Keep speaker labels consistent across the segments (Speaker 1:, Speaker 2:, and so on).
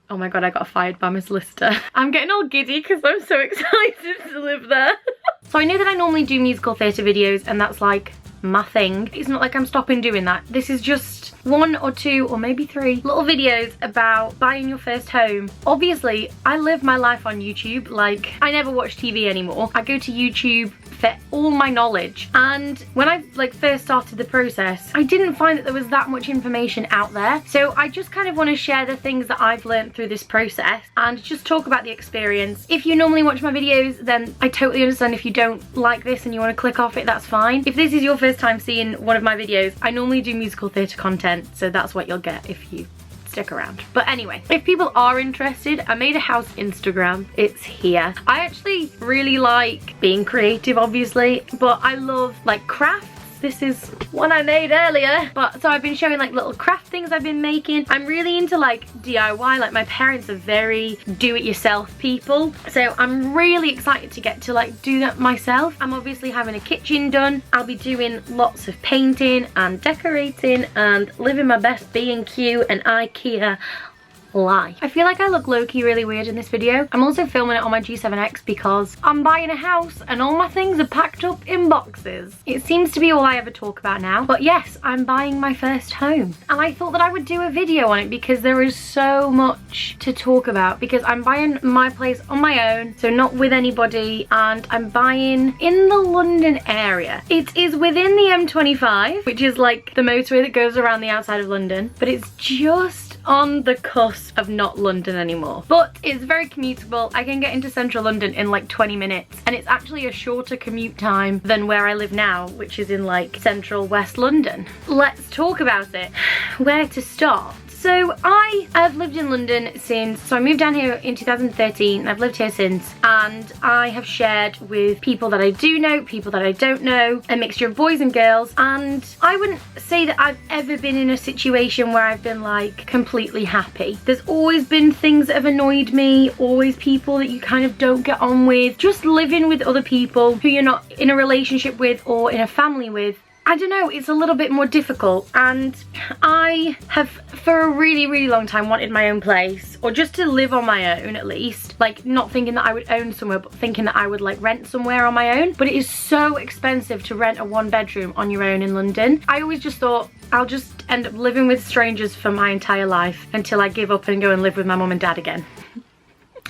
Speaker 1: Oh my god, I got fired by my solicitor. I'm getting all giddy because I'm so excited to live there. So I know that I normally do musical theatre videos and that's like my thing. It's not like I'm stopping doing that. This is just 1 or 2 or maybe 3 little videos about buying your first home. Obviously, I live my life on YouTube. Like, I never watch TV anymore. I go to YouTube for all my knowledge, and when I first started the process, I didn't find that there was that much information out there. So I just kind of want to share the things that I've learned through this process and just talk about the experience. If you normally watch my videos, then I totally understand if you don't like this and you want to click off it, that's fine. If this is your first time seeing one of my videos, I normally do musical theatre content, so that's what you'll get if you stick around. But anyway, if people are interested, I made a house Instagram. It's here. I actually really like being creative, obviously, but I love like crafts. This is one I made earlier, but so I've been showing like little craft things I've been making. I'm really into like DIY. Like, my parents are very do-it-yourself people, so I'm really excited to get to like do that myself. I'm obviously having a kitchen done. I'll be doing lots of painting and decorating and living my best B&Q and IKEA life. I feel like I look low-key really weird in this video. I'm also filming it on my G7X because I'm buying a house and all my things are packed up in boxes. It seems to be all I ever talk about now. But yes, I'm buying my first home. And I thought that I would do a video on it because there is so much to talk about, because I'm buying my place on my own, so not with anybody, and I'm buying in the London area. It is within the M25, which is like the motorway that goes around the outside of London, but it's just on the cusp of not London anymore. But it's very commutable. I can get into central London in like 20 minutes, and it's actually a shorter commute time than where I live now, which is in like central West London. Let's talk about it. Where to start? So I have lived in London since, so I moved down here in 2013 and I've lived here since, and I have shared with people that I do know, people that I don't know, a mixture of boys and girls, and I wouldn't say that I've ever been in a situation where I've been like completely happy. There's always been things that have annoyed me, always people that you kind of don't get on with, just living with other people who you're not in a relationship with or in a family with. I don't know, it's a little bit more difficult, and I have for a really, really long time wanted my own place, or just to live on my own at least. Like, not thinking that I would own somewhere, but thinking that I would like rent somewhere on my own. But it is so expensive to rent a 1-bedroom on your own in London. I always just thought I'll just end up living with strangers for my entire life until I give up and go and live with my mum and dad again.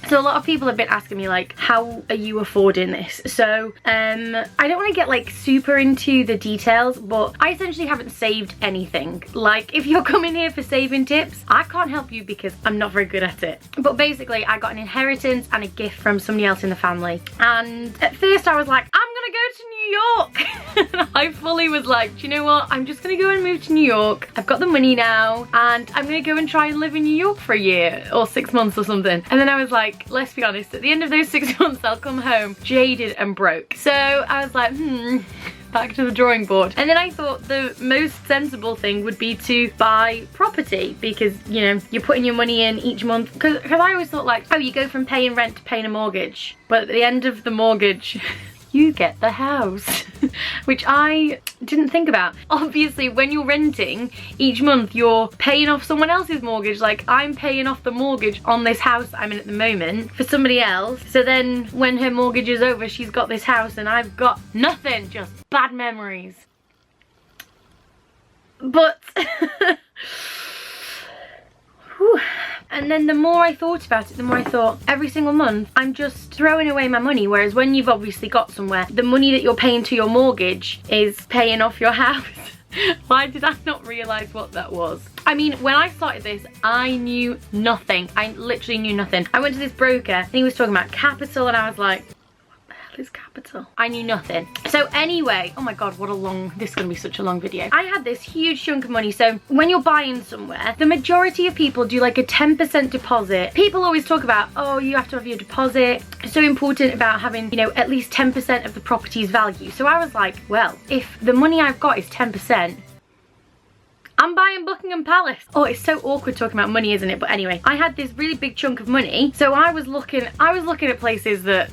Speaker 1: So a lot of people have been asking me like, how are you affording this? So I don't want to get like super into the details, but I essentially haven't saved anything. Like, if you're coming here for saving tips, I can't help you because I'm not very good at it. But basically, I got an inheritance and a gift from somebody else in the family. And at first I was like, I'm gonna go to New York. And I fully was like, do you know what? I'm just gonna go and move to New York. I've got the money now, and I'm gonna go and try and live in New York for a year or 6 months or something. And then I was like, let's be honest, at the end of those 6 months, I'll come home jaded and broke. So I was like, back to the drawing board. And then I thought the most sensible thing would be to buy property, because, you know, you're putting your money in each month. Because I always thought like, oh, you go from paying rent to paying a mortgage, but at the end of the mortgage, you get the house. Which I didn't think about. Obviously, when you're renting, each month you're paying off someone else's mortgage. Like, I'm paying off the mortgage on this house I'm in at the moment for somebody else. So then when her mortgage is over, she's got this house and I've got nothing, just bad memories. But whew. And then the more I thought about it, the more I thought, every single month I'm just throwing away my money. Whereas when you've obviously got somewhere, the money that you're paying to your mortgage is paying off your house. Why did I not realise what that was? I mean, when I started this, I knew nothing. I literally knew nothing. I went to this broker and he was talking about capital, and I was like, is capital. I knew nothing. So anyway, oh my god, what a long, this is gonna be such a long video. I had this huge chunk of money. So when you're buying somewhere, the majority of people do like a 10% deposit. People always talk about, oh, you have to have your deposit. It's so important about having, you know, at least 10% of the property's value. So I was like, well, if the money I've got is 10%, I'm buying Buckingham Palace. Oh, it's so awkward talking about money, isn't it? But anyway, I had this really big chunk of money. So I was looking at places that,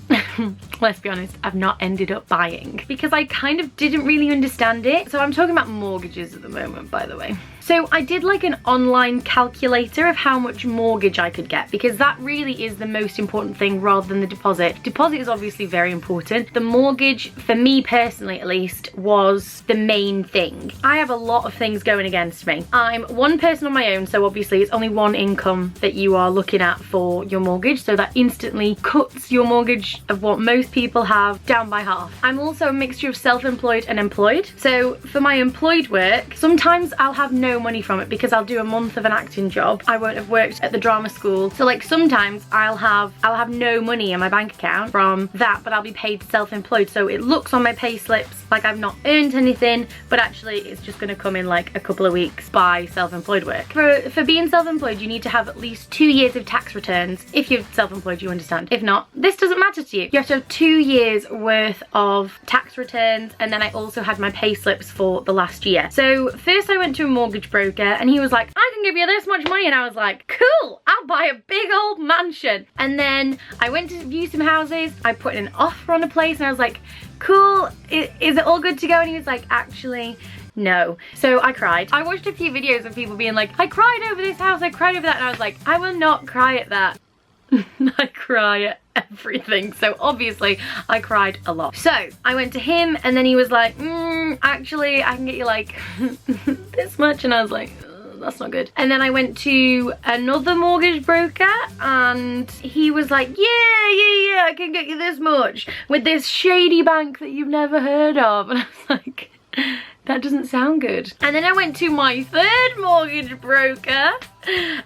Speaker 1: let's be honest, I've not ended up buying because I kind of didn't really understand it. So I'm talking about mortgages at the moment, by the way. So I did like an online calculator of how much mortgage I could get, because that really is the most important thing rather than the deposit. Deposit is obviously very important. The mortgage, for me personally at least, was the main thing. I have a lot of things going against me. I'm one person on my own, so obviously it's only one income that you are looking at for your mortgage, so that instantly cuts your mortgage of what most people have down by half. I'm also a mixture of self-employed and employed. So for my employed work, sometimes I'll have no money from it because I'll do a month of an acting job. I won't have worked at the drama school. So like sometimes I'll have no money in my bank account from that, but I'll be paid self-employed. So it looks on my pay slips like I've not earned anything, but actually it's just gonna come in like a couple of weeks by self-employed work. For being self-employed, you need to have at least 2 years of tax returns. If you're self-employed, you understand. If not, this doesn't matter to you. You have to have 2 years worth of tax returns, and then I also had my pay slips for the last year. So first I went to a mortgage broker and he was like, I can give you this much money, and I was like, cool, I'll buy a big old mansion. And then I went to view some houses, I put in an offer on a place, and I was like, cool, is it all good to go? And he was like, actually, no. So I cried. I watched a few videos of people being like, I cried over this house, I cried over that, and I was like, I will not cry at that. I cry at everything. So obviously I cried a lot. So I went to him and then he was like, actually I can get you like this much, and I was like, that's not good. And then I went to another mortgage broker and he was like, yeah, I can get you this much with this shady bank that you've never heard of. And I was like, that doesn't sound good. And then I went to my third mortgage broker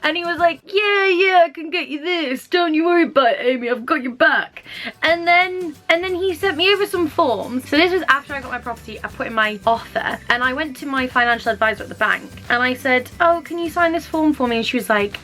Speaker 1: and he was like, yeah, I can get you this. Don't you worry about it, Amy, I've got your back. And then he sent me over some forms. So this was after I got my property, I put in my offer, and I went to my financial advisor at the bank and I said, oh, can you sign this form for me? And she was like,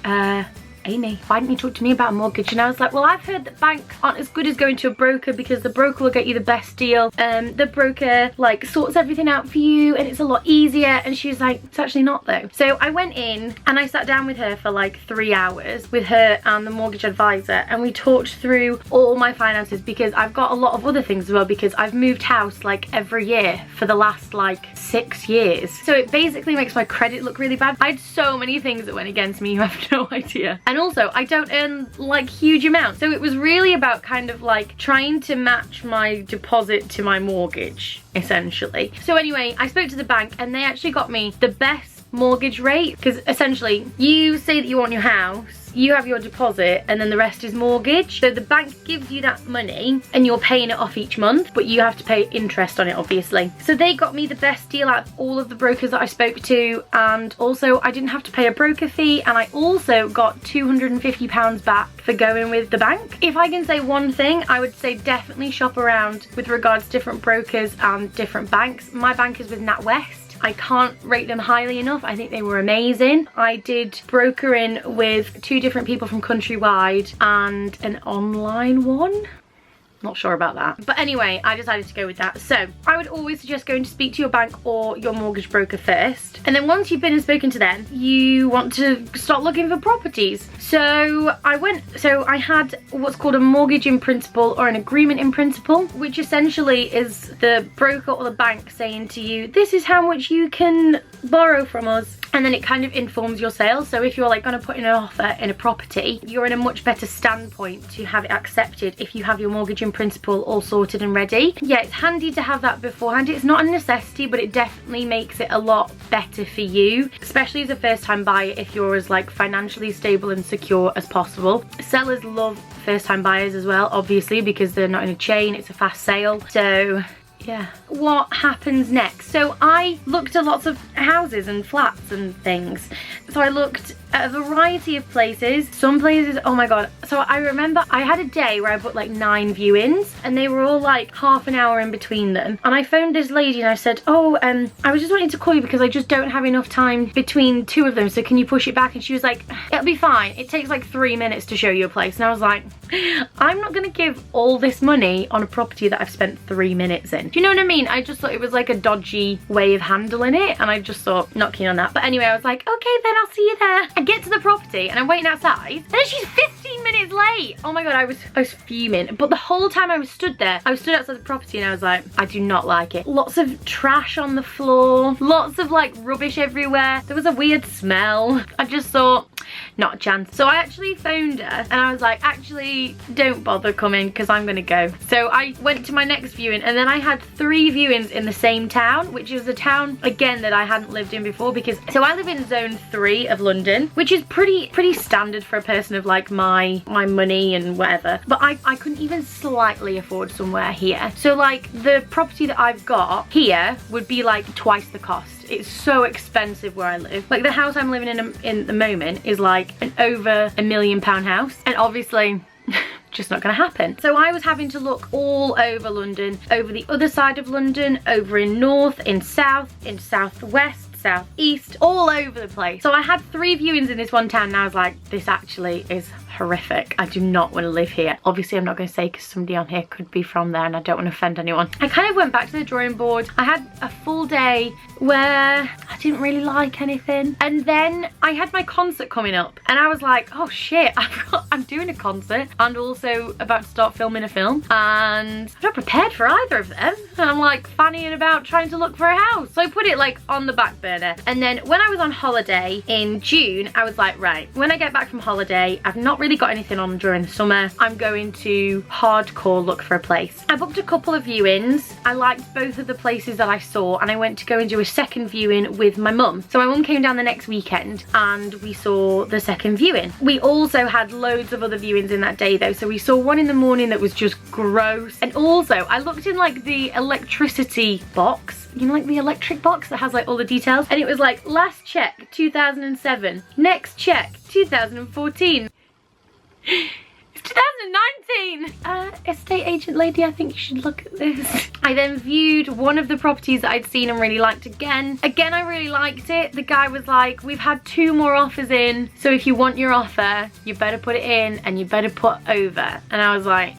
Speaker 1: Amy, why didn't you talk to me about a mortgage? And I was like, well, I've heard that banks aren't as good as going to a broker because the broker will get you the best deal. The broker like sorts everything out for you and it's a lot easier. And she was like, it's actually not though. So I went in and I sat down with her for like 3 hours with her and the mortgage advisor, and we talked through all my finances, because I've got a lot of other things as well, because I've moved house like every year for the last like 6 years. So it basically makes my credit look really bad. I had so many things that went against me, you have no idea. And also I don't earn like huge amounts. So it was really about kind of like trying to match my deposit to my mortgage, essentially. So anyway, I spoke to the bank and they actually got me the best mortgage rate, because essentially you say that you want your house, you have your deposit, and then the rest is mortgage. So the bank gives you that money and you're paying it off each month, but you have to pay interest on it, obviously. So they got me the best deal out of all of the brokers that I spoke to, and also I didn't have to pay a broker fee, and I also got £250 back for going with the bank. If I can say one thing, I would say definitely shop around with regards to different brokers and different banks. My bank is with NatWest. I can't rate them highly enough. I think they were amazing. I did broker in with 2 different people from Countrywide and an online one. Not sure about that. But anyway, I decided to go with that. So I would always suggest going to speak to your bank or your mortgage broker first. And then once you've been and spoken to them, you want to start looking for properties. So I had what's called a mortgage in principle or an agreement in principle, which essentially is the broker or the bank saying to you, this is how much you can borrow from us. And then it kind of informs your sale. So if you're like going to put in an offer in a property, you're in a much better standpoint to have it accepted if you have your mortgage in principle all sorted and ready. Yeah, it's handy to have that beforehand. It's not a necessity, but it definitely makes it a lot better for you, especially as a first time buyer, if you're as like financially stable and secure as possible. Sellers love first time buyers as well, obviously, because they're not in a chain, it's a fast sale. So yeah. What happens next? So I looked at lots of houses and flats and things. So I looked at a variety of places. Some places, oh my god. So I remember I had a day where I booked like 9 viewings and they were all like half an hour in between them. And I phoned this lady and I said, oh, I was just wanting to call you because I just don't have enough time between 2 of them. So can you push it back? And she was like, it'll be fine. It takes like 3 minutes to show you a place. And I was like, I'm not gonna give all this money on a property that I've spent 3 minutes in. Do you know what I mean? I just thought it was like a dodgy way of handling it, and I just thought, not keen on that. But anyway, I was like, okay then, I'll see you there. I get to the property and I'm waiting outside, and then she's 15 minutes late. Oh my God, I was fuming. But the whole time I was stood there, I was stood outside the property and I was like, I do not like it. Lots of trash on the floor, lots of like rubbish everywhere. There was a weird smell. I just thought, not a chance. So I actually phoned her and I was like, actually don't bother coming because I'm gonna go. So I went to my next viewing and then I had 3 viewings in the same town, which is a town again that I hadn't lived in before, because so I live in zone 3 of London, which is pretty standard for a person of like my money and whatever, but I couldn't even slightly afford somewhere here. So like the property that I've got here would be like twice the cost. It's so expensive where I live. Like the house I'm living in the moment is like an over £1 million house, and obviously just not gonna happen. So I was having to look all over London, over the other side of London, over in north, in south, in southwest, southeast, all over the place. So I had 3 viewings in this one town and I was like, this actually is horrific. I do not want to live here. Obviously I'm not going to say because somebody on here could be from there and I don't want to offend anyone. I kind of went back to the drawing board. I had a full day where I didn't really like anything, and then I had my concert coming up and I was like, oh shit, I'm doing a concert and also about to start filming a film and I'm not prepared for either of them, and I'm like fannying about trying to look for a house. So I put it like on the back burner, and then when I was on holiday in June I was like, right, when I get back from holiday, I've not really got anything on during the summer, I'm going to hardcore look for a place. I booked a couple of viewings. I liked both of the places that I saw and I went to go and do a second viewing with my mum. So my mum came down the next weekend and we saw the second viewing. We also had loads of other viewings in that day though. So we saw one in the morning that was just gross, and also I looked in like the electricity box, you know, like the electric box that has like all the details, and it was like last check 2007, next check 2014. It's 2019! Estate agent lady, I think you should look at this. I then viewed one of the properties that I'd seen and really liked again. Again, I really liked it. The guy was like, we've had 2 more offers in, so if you want your offer, you better put it in and you better put over. And I was like,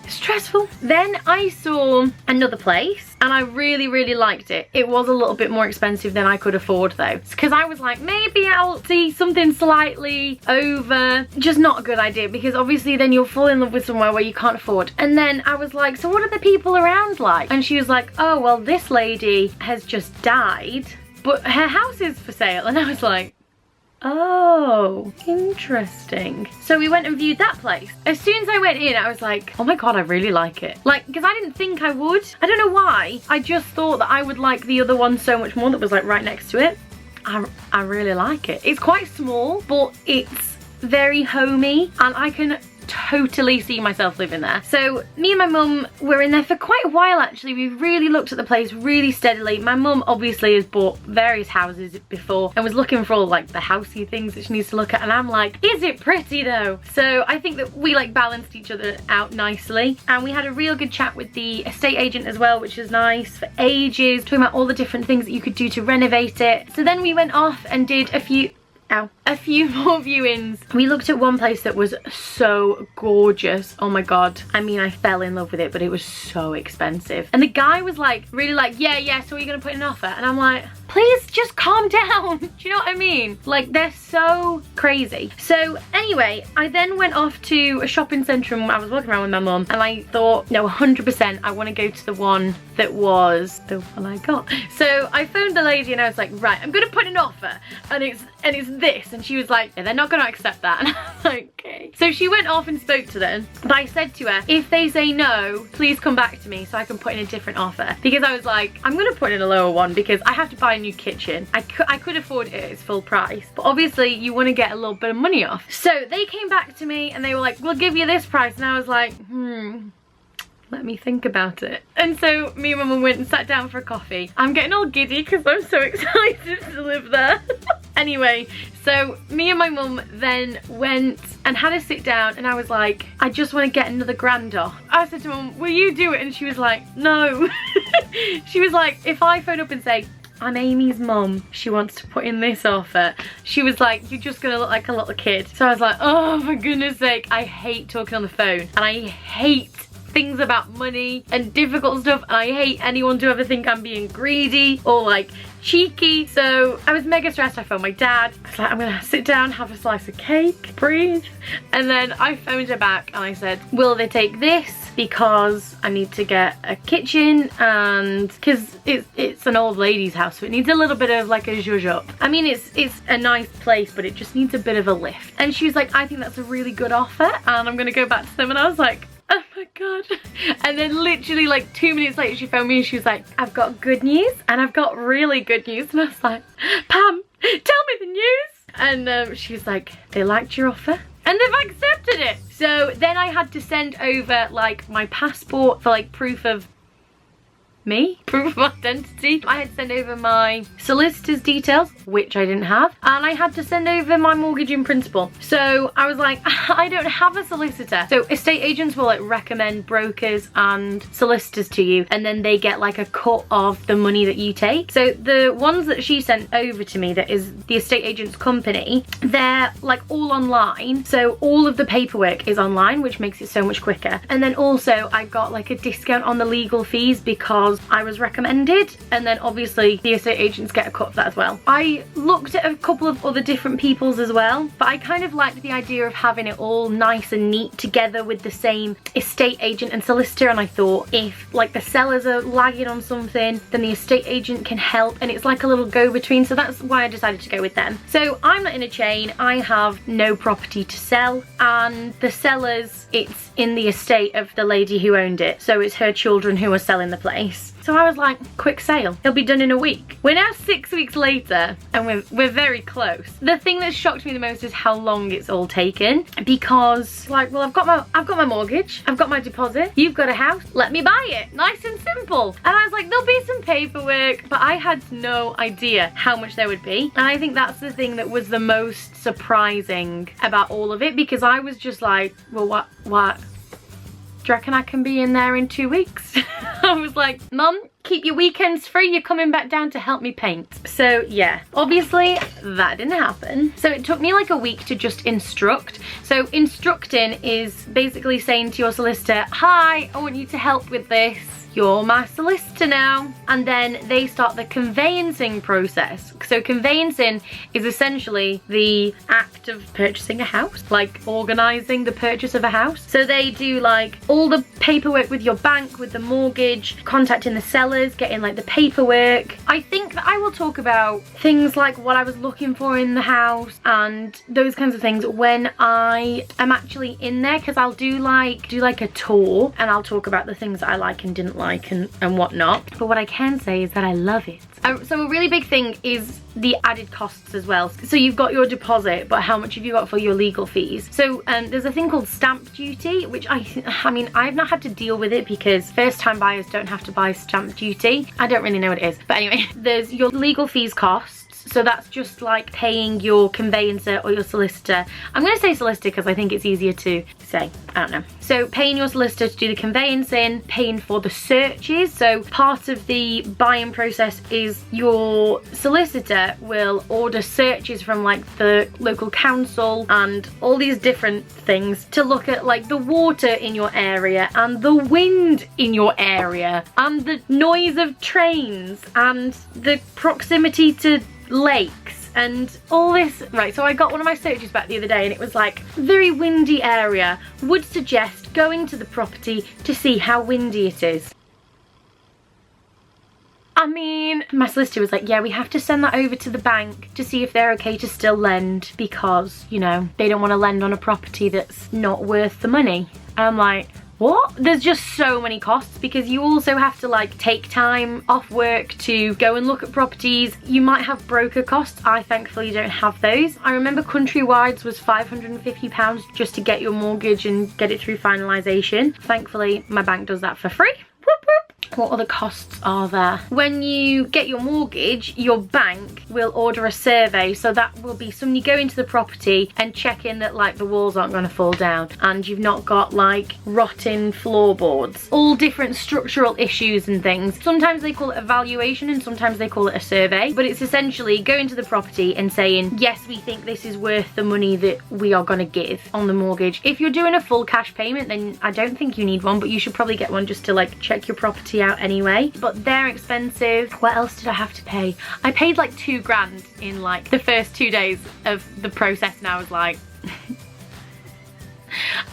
Speaker 1: stressful. Then I saw another place and I really liked it. It was a little bit more expensive than I could afford though, because I was like, maybe I'll see something slightly over. Just not a good idea, because obviously then you'll fall in love with somewhere where you can't afford. And then I was like, so what are the people around like? And she was like, oh well, this lady has just died but her house is for sale. And I was like, oh, interesting. So we went and viewed that place. As soon as I went in, I was like, oh my God, I really like it. Like, because I didn't think I would. I don't know why. I just thought that I would like the other one so much more that was like right next to it. I really like it. It's quite small, but it's very homey and I can totally see myself living there. So me and my mum were in there for quite a while actually. We really looked at the place really steadily. My mum obviously has bought various houses before and was looking for all like the housey things that she needs to look at, and I'm like, is it pretty though? So I think that we like balanced each other out nicely, and we had a real good chat with the estate agent as well, which was nice, for ages, talking about all the different things that you could do to renovate it. So then we went off and did a few more viewings. We looked at one place that was so gorgeous. Oh my God. I mean, I fell in love with it, but it was so expensive. And the guy was like, really like, yeah, so are you gonna put in an offer? And I'm like, please just calm down. Do you know what I mean? Like, they're so crazy. So anyway, I then went off to a shopping centre and I was walking around with my mum and I thought, no, 100% I want to go to the one that was the one I got. So I phoned the lady and I was like, right, I'm gonna put an offer and it's this. And she was like, yeah, they're not gonna accept that. And I'm like, okay. So she went off and spoke to them, but I said to her, if they say no, please come back to me so I can put in a different offer. Because I was like, I'm gonna put in a lower one because I have to buy a new kitchen. I could afford it at its full price, but obviously you want to get a little bit of money off. So they came back to me and they were like, we'll give you this price. And I was like, let me think about it. And so me and my mum went and sat down for a coffee. I'm getting all giddy because I'm so excited to live there. Anyway, so me and my mum then went and had a sit down and I was like, I just want to get another grand off. I said to mum, will you do it? And she was like, no. She was like, if I phone up and say, I'm Amy's mum, she wants to put in this offer, she was like, you're just gonna look like a little kid. So I was like, oh for goodness sake, I hate talking on the phone and I hate things about money and difficult stuff, and I hate anyone to ever think I'm being greedy or like cheeky. So I was mega stressed. I phoned my dad. I was like, I'm gonna sit down, have a slice of cake, breathe. And then I phoned her back and I said, will they take this? Because I need to get a kitchen, and because it's an old lady's house, so it needs a little bit of like a zhuzh up. I mean, it's a nice place, but it just needs a bit of a lift. And she was like, I think that's a really good offer, and I'm gonna go back to them. And I was like, oh my god. And then literally like 2 minutes later she phoned me and she was like, I've got good news, and I've got really good news. And I was like, Pam, tell me the news. And she was like, they liked your offer and they've accepted it. So then I had to send over like my passport for like proof of me, proof of identity. I had to send over my solicitor's details, which I didn't have, and I had to send over my mortgage in principle. So I was like, I don't have a solicitor. So estate agents will like recommend brokers and solicitors to you, and then they get like a cut of the money that you take. So the ones that she sent over to me, that is the estate agent's company, they're like all online. So all of the paperwork is online, which makes it so much quicker. And then also I got like a discount on the legal fees because I was recommended, and then obviously the estate agents get a cut of that as well. I looked at a couple of other different people's as well, but I kind of liked the idea of having it all nice and neat together with the same estate agent and solicitor, and I thought if like the sellers are lagging on something, then the estate agent can help, and it's like a little go-between. So that's why I decided to go with them. So I'm not in a chain, I have no property to sell, and the sellers, it's in the estate of the lady who owned it, so it's her children who are selling the place. So I was like, quick sale, it'll be done in a week. We're now 6 weeks later and we're very close. The thing that shocked me the most is how long it's all taken, because like, well, I've got my mortgage, I've got my deposit, you've got a house, let me buy it. Nice and simple. And I was like, there'll be some paperwork, but I had no idea how much there would be. And I think that's the thing that was the most surprising about all of it, because I was just like, well, what? Do you reckon I can be in there in 2 weeks? I was like, Mum, keep your weekends free, you're coming back down to help me paint. So yeah, obviously that didn't happen. So it took me like a week to just instruct. So instructing is basically saying to your solicitor, hi, I want you to help with this. You're my solicitor now. And then they start the conveyancing process. So conveyancing is essentially the act of purchasing a house, like organising the purchase of a house. So they do like all the paperwork with your bank, with the mortgage, contacting the sellers, getting like the paperwork. I think that I will talk about things like what I was looking for in the house and those kinds of things when I am actually in there, because I'll do like a tour and I'll talk about the things that I like and didn't like and whatnot. But what I can say is that I love it. So a really big thing is the added costs as well. So you've got your deposit, but how much have you got for your legal fees? So there's a thing called stamp duty, which I mean, I've not had to deal with it because first time buyers don't have to buy stamp duty. I don't really know what it is. But anyway, there's your legal fees costs. So that's just like paying your conveyancer or your solicitor. I'm going to say solicitor because I think it's easier to say. I don't know. So paying your solicitor to do the conveyancing, paying for the searches. So part of the buying process is your solicitor will order searches from like the local council and all these different things to look at like the water in your area and the wind in your area and the noise of trains and the proximity to lakes and all this. Right, so I got one of my searches back the other day and it was like, very windy area, would suggest going to the property to see how windy it is. I mean, my solicitor was like, yeah, we have to send that over to the bank to see if they're okay to still lend because, you know, they don't want to lend on a property that's not worth the money. And I'm like, what? There's just so many costs because you also have to like take time off work to go and look at properties. You might have broker costs. I thankfully don't have those. I remember Countrywide's was £550 just to get your mortgage and get it through finalisation. Thankfully my bank does that for free. Whoop, whoop. What other costs are there? When you get your mortgage, your bank will order a survey, so that will be somebody going to the property and checking that like the walls aren't going to fall down and you've not got like rotting floorboards, all different structural issues and things. Sometimes they call it a valuation and sometimes they call it a survey, but it's essentially going to the property and saying, yes, we think this is worth the money that we are going to give on the mortgage. If you're doing a full cash payment, then I don't think you need one, but you should probably get one just to like check your property out anyway. But they're expensive. What else did I have to pay? I paid like 2 grand in like the first 2 days of the process, and I was like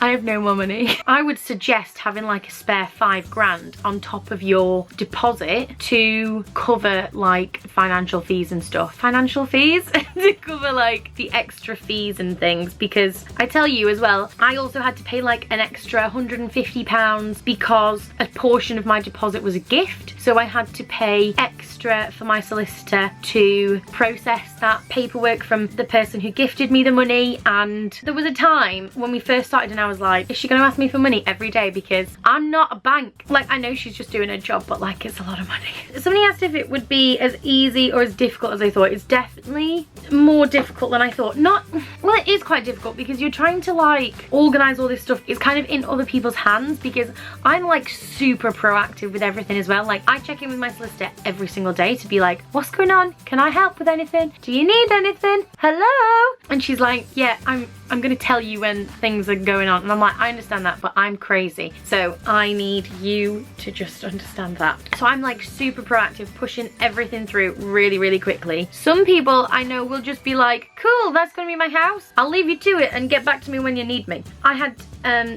Speaker 1: I have no more money. I would suggest having like a spare 5 grand on top of your deposit to cover like financial fees and stuff. Financial fees? To cover like the extra fees and things, because I tell you as well, I also had to pay like an extra £150 because a portion of my deposit was a gift. So I had to pay extra for my solicitor to process that paperwork from the person who gifted me the money. And there was a time when we first started and I was like, is she gonna ask me for money every day? Because I'm not a bank. Like, I know she's just doing her job, but like, it's a lot of money. Somebody asked if it would be as easy or as difficult as I thought. It's definitely more difficult than I thought. Well, it is quite difficult because you're trying to like organize all this stuff. It's kind of in other people's hands because I'm like super proactive with everything as well. Like, I check in with my solicitor every single day to be like, what's going on? Can I help with anything? Do you need anything? Hello? And she's like, yeah, I'm gonna tell you when things are going on. And I'm like, I understand that, but I'm crazy. So I need you to just understand that. So I'm like super proactive, pushing everything through really, really quickly. Some people I know will just be like, cool, that's gonna be my house. I'll leave you to it and get back to me when you need me. I had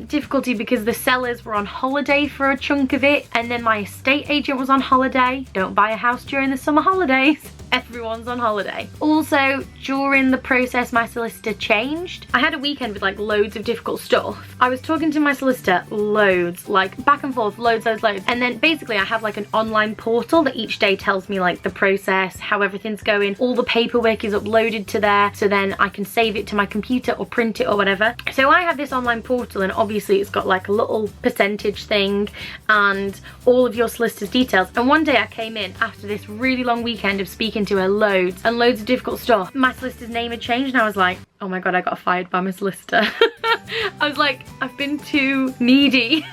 Speaker 1: difficulty because the sellers were on holiday for a chunk of it, and then my estate agent was on holiday. Don't buy a house during the summer holidays. Everyone's on holiday. Also, during the process, my solicitor changed. I had a weekend with like loads of difficult stuff. I was talking to my solicitor loads, like back and forth, loads. And then basically I have like an online portal that each day tells me like the process, how everything's going. All the paperwork is uploaded to there, so then I can save it to my computer or print it or whatever. So I have this online portal, and obviously it's got like a little percentage thing and all of your solicitor's details. And one day I came in after this really long weekend of speaking to her loads and loads of difficult stuff. My solicitor's name had changed and I was like, oh my god, I got fired by my solicitor. I was like, I've been too needy.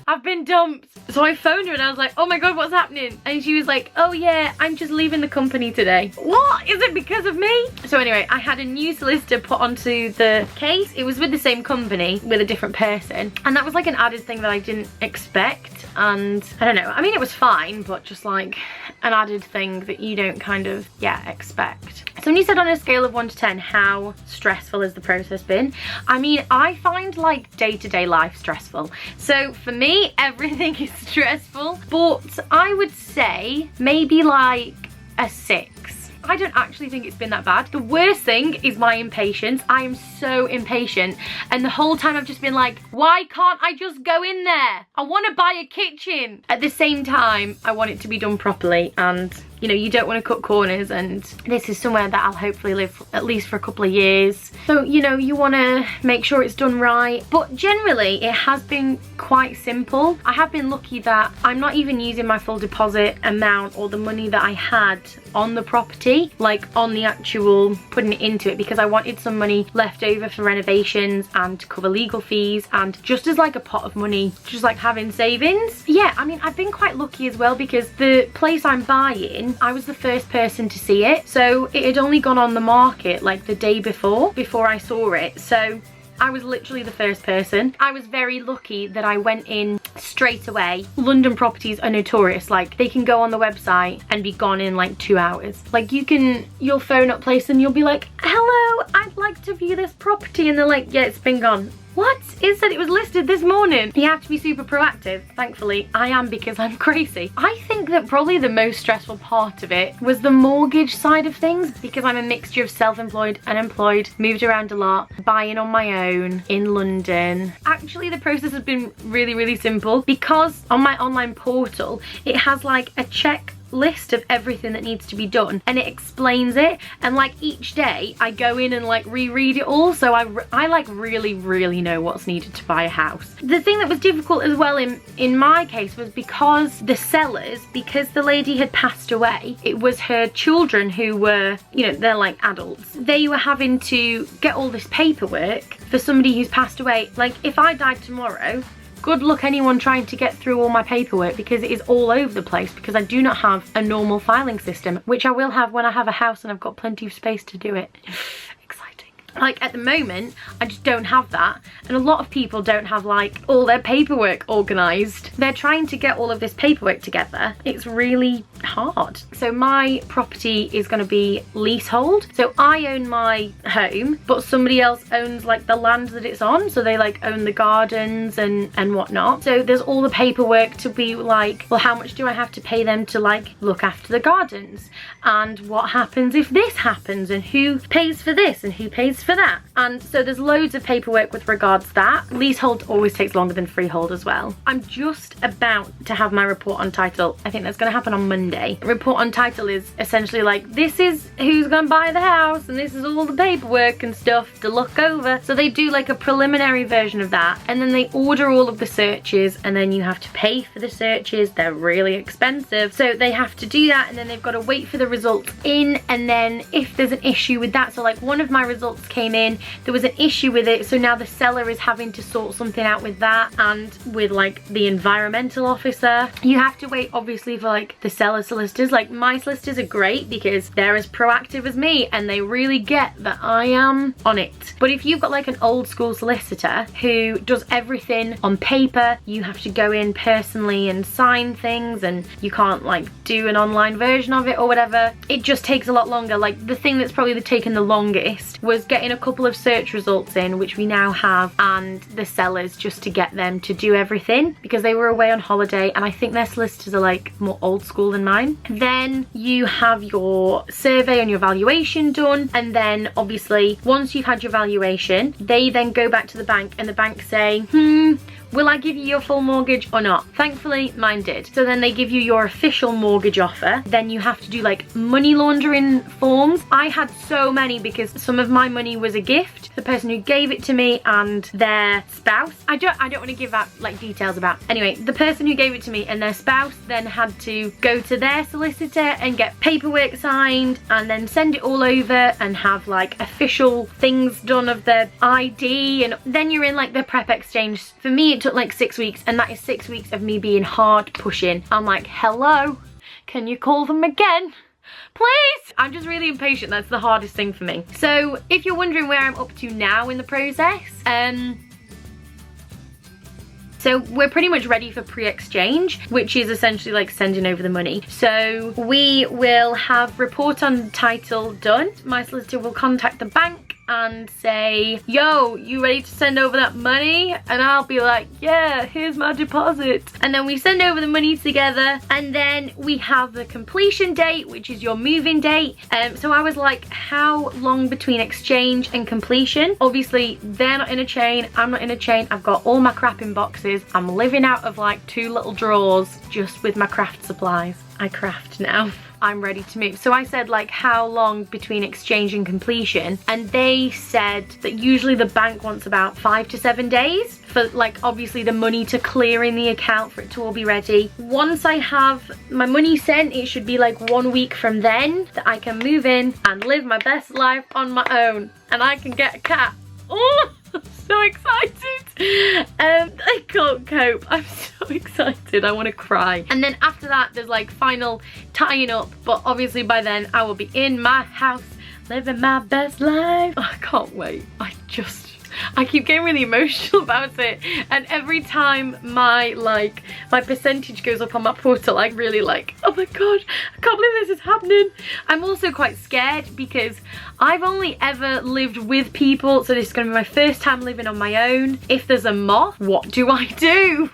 Speaker 1: I've been dumped. So I phoned her and I was like, oh my god, what's happening? And she was like, oh yeah, I'm just leaving the company today. What? Is it because of me? So anyway, I had a new solicitor put onto the case. It was with the same company with a different person, and that was like an added thing that I didn't expect. And I don't know, I mean, it was fine, but just like an added thing that you don't kind of, yeah, expect. Somebody said on a scale of 1 to 10, how stressful has the process been? I mean, I find like day-to-day life stressful. So for me, everything is stressful, but I would say maybe like a 6. I don't actually think it's been that bad. The worst thing is my impatience. I am so impatient, and the whole time I've just been like, why can't I just go in there? I want to buy a kitchen. At the same time, I want it to be done properly, and you know, you don't want to cut corners, and this is somewhere that I'll hopefully live at least for a couple of years. So, you know, you want to make sure it's done right. But generally, it has been quite simple. I have been lucky that I'm not even using my full deposit amount or the money that I had on the property, like on the actual putting it into it, because I wanted some money left over for renovations and to cover legal fees and just as like a pot of money, just like having savings. Yeah, I mean, I've been quite lucky as well because the place I'm buying, I was the first person to see it. So it had only gone on the market like the day before I saw it. So I was literally the first person. I was very lucky that I went in straight away. London properties are notorious. Like, they can go on the website and be gone in like 2 hours. Like, you'll phone up place and you'll be like, hello, I'd like to view this property. And they're like, yeah, it's been gone. What? It said it was listed this morning. You have to be super proactive. Thankfully, I am, because I'm crazy. I think that probably the most stressful part of it was the mortgage side of things, because I'm a mixture of self-employed and employed, moved around a lot, buying on my own in London. Actually, the process has been really, really simple because on my online portal, it has like a check list of everything that needs to be done, and it explains it, and like each day I go in and like reread it all, so I like really know what's needed to buy a house. The thing that was difficult as well in my case was because the sellers, because the lady had passed away, it was her children who were, you know, they're like adults. They were having to get all this paperwork for somebody who's passed away. Like if I died tomorrow, good luck anyone trying to get through all my paperwork, because it is all over the place, because I do not have a normal filing system, which I will have when I have a house and I've got plenty of space to do it. Exciting. Like at the moment, I just don't have that. And a lot of people don't have like all their paperwork organised. They're trying to get all of this paperwork together. It's really hard. So my property is going to be leasehold. So I own my home, but somebody else owns like the land that it's on. So they like own the gardens and whatnot. So there's all the paperwork to be like, well, how much do I have to pay them to like look after the gardens? And what happens if this happens? And who pays for this? And who pays for that? And so there's loads of paperwork with regards to that. Leasehold always takes longer than freehold as well. I'm just about to have my report on title. I think that's going to happen on Monday. Report on title is essentially like, this is who's going to buy the house and this is all the paperwork and stuff to look over. So they do like a preliminary version of that, and then they order all of the searches, and then you have to pay for the searches. They're really expensive. So they have to do that, and then they've got to wait for the results in, and then if there's an issue with that, so like one of my results came in, there was an issue with it, so now the seller is having to sort something out with that, and with like the environmental officer. You have to wait obviously for like the seller solicitors. Like my solicitors are great because they're as proactive as me and they really get that I am on it. But if you've got like an old school solicitor who does everything on paper, you have to go in personally and sign things, and you can't like do an online version of it or whatever. It just takes a lot longer. Like the thing that's probably taken the longest was getting a couple of search results in, which we now have, and the sellers, just to get them to do everything because they were away on holiday, and I think their solicitors are like more old school than mine. Then you have your survey and your valuation done, and then obviously once you've had your valuation, they then go back to the bank, and the bank say, will I give you your full mortgage or not? Thankfully, mine did. So then they give you your official mortgage offer. Then you have to do like money laundering forms. I had so many because some of my money was a gift. The person who gave it to me and their spouse. I don't want to give out like details about. Anyway, the person who gave it to me and their spouse then had to go to their solicitor and get paperwork signed, and then send it all over and have like official things done of their ID, and then you're in like the prep exchange. For me, it took like 6 weeks, and that is 6 weeks of me being hard pushing. I'm like, hello, can you call them again? Please! I'm just really impatient. That's the hardest thing for me. So if you're wondering where I'm up to now in the process, so we're pretty much ready for pre-exchange, which is essentially like sending over the money. So we will have report on title done. My solicitor will contact the bank and say, yo, you ready to send over that money? And I'll be like, yeah, here's my deposit. And then we send over the money together, and then we have the completion date, which is your move-in date. So I was like, how long between exchange and completion? Obviously, they're not in a chain, I'm not in a chain. I've got all my crap in boxes. I'm living out of like 2 little drawers just with my craft supplies. I craft now. I'm ready to move. So I said like, how long between exchange and completion? And they said that usually the bank wants about 5 to 7 days for like obviously the money to clear in the account for it to all be ready. Once I have my money sent, it should be like 1 week from then that I can move in and live my best life on my own, and I can get a cat. Oh, I'm so excited. I can't cope. I'm so excited. I want to cry. And then after that, there's like final tying up, but obviously by then I will be in my house living my best life. I can't wait. I keep getting really emotional about it, and every time my percentage goes up on my portal, I'm really like, oh my god, I can't believe this is happening. I'm also quite scared because I've only ever lived with people, so this is gonna be my first time living on my own. If there's a moth, what do I do?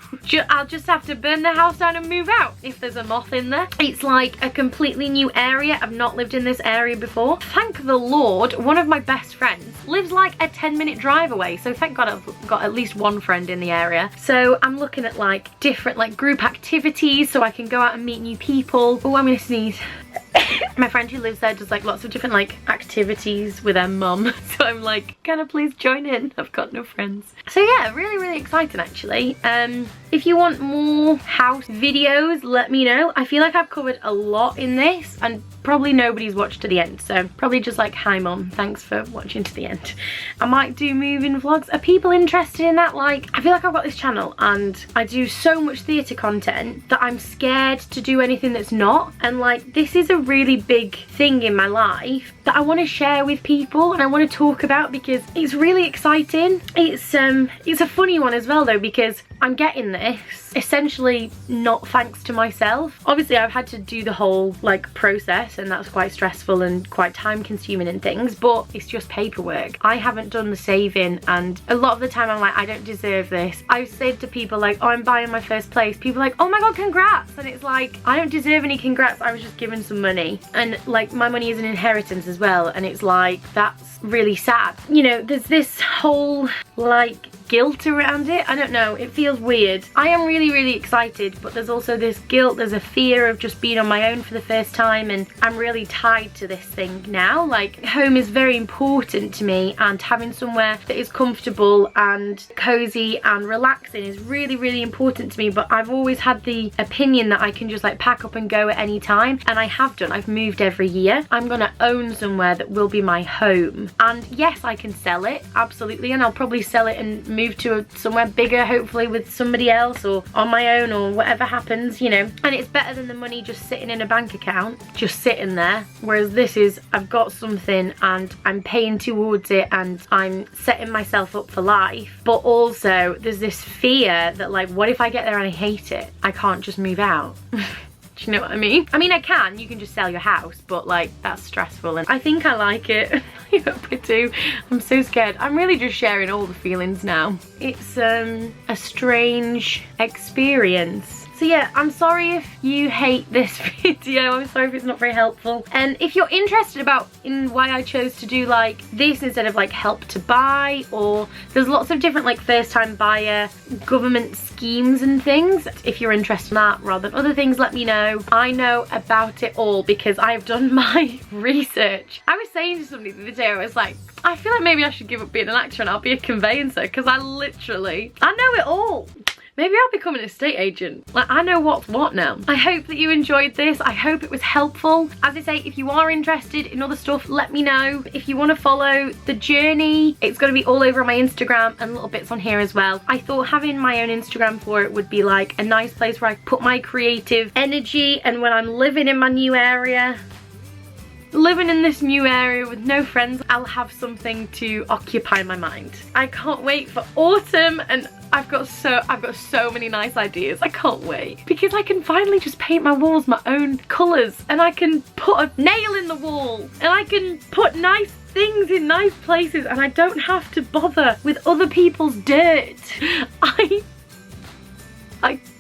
Speaker 1: I'll just have to burn the house down and move out if there's a moth in there. It's like a completely new area. I've not lived in this area before. Thank the Lord, one of my best friends lives like a 10-minute drive away, so thank God I've got at least one friend in the area. So I'm looking at like different like group activities so I can go out and meet new people. Oh, I'm gonna sneeze. My friend who lives there does like lots of different like activities with her mum, so I'm like, can I please join in? I've got no friends. So yeah, really exciting actually. If you want more house videos, let me know. I feel like I've covered a lot in this and probably nobody's watched to the end, so probably just like, hi mum, thanks for watching to the end. I might do moving vlogs. Are people interested in that? Like, I feel like I've got this channel and I do so much theatre content that I'm scared to do anything that's not, and like this is a really big thing in my life that I want to share with people and I want to talk about because it's really exciting. It's a funny one as well though, because I'm getting this essentially not thanks to myself. Obviously I've had to do the whole like process and that's quite stressful and quite time consuming and things, but it's just paperwork. I haven't done the saving and a lot of the time I'm like, I don't deserve this. I've said to people like, oh, I'm buying my first place. People are like, oh my god, congrats. And it's like, I don't deserve any congrats. I was just given some money, and like my money is an inheritance as well, and it's like, that's really sad. You know, there's this whole like guilt around it. I don't know, it feels weird. I am really excited, but there's also this guilt, there's a fear of just being on my own for the first time, and I'm really tied to this thing now. Like, home is very important to me, and having somewhere that is comfortable and cozy and relaxing is really important to me, but I've always had the opinion that I can just like pack up and go at any time, and I have done. I've moved every year. I'm gonna own somewhere that will be my home, and yes, I can sell it, absolutely, and I'll probably sell it and move to somewhere bigger, hopefully with somebody else or on my own or whatever happens, you know. And it's better than the money just sitting in a bank account, just sitting there. Whereas this is, I've got something and I'm paying towards it and I'm setting myself up for life. But also there's this fear that like, what if I get there and I hate it? I can't just move out. Do you know what I mean? I mean, I can, you can just sell your house, but like, that's stressful, and I think I like it. I hope I do. I'm so scared. I'm really just sharing all the feelings now. It's a strange experience. So yeah, I'm sorry if you hate this video. I'm sorry if it's not very helpful. And if you're interested in why I chose to do like this instead of like help to buy, or there's lots of different like first time buyer government schemes and things. If you're interested in that rather than other things, let me know. I know about it all because I've done my research. I was saying to somebody the other day, I was like, I feel like maybe I should give up being an actor and I'll be a conveyancer, because I know it all. Maybe I'll become an estate agent. Like, I know what's what now. I hope that you enjoyed this. I hope it was helpful. As I say, if you are interested in other stuff, let me know. If you want to follow the journey, it's going to be all over on my Instagram and little bits on here as well. I thought having my own Instagram for it would be like a nice place where I put my creative energy, and when I'm living in my new area, living in this new area with no friends, I'll have something to occupy my mind. I can't wait for autumn, and I've got so many nice ideas. I can't wait because I can finally just paint my walls my own colours, and I can put a nail in the wall, and I can put nice things in nice places, and I don't have to bother with other people's dirt.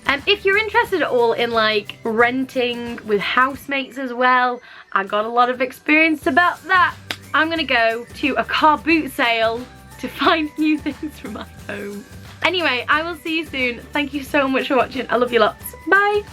Speaker 1: And if you're interested at all in like renting with housemates as well, I got a lot of experience about that. I'm gonna go to a car boot sale to find new things for my home. Anyway, I will see you soon. Thank you so much for watching. I love you lots. Bye.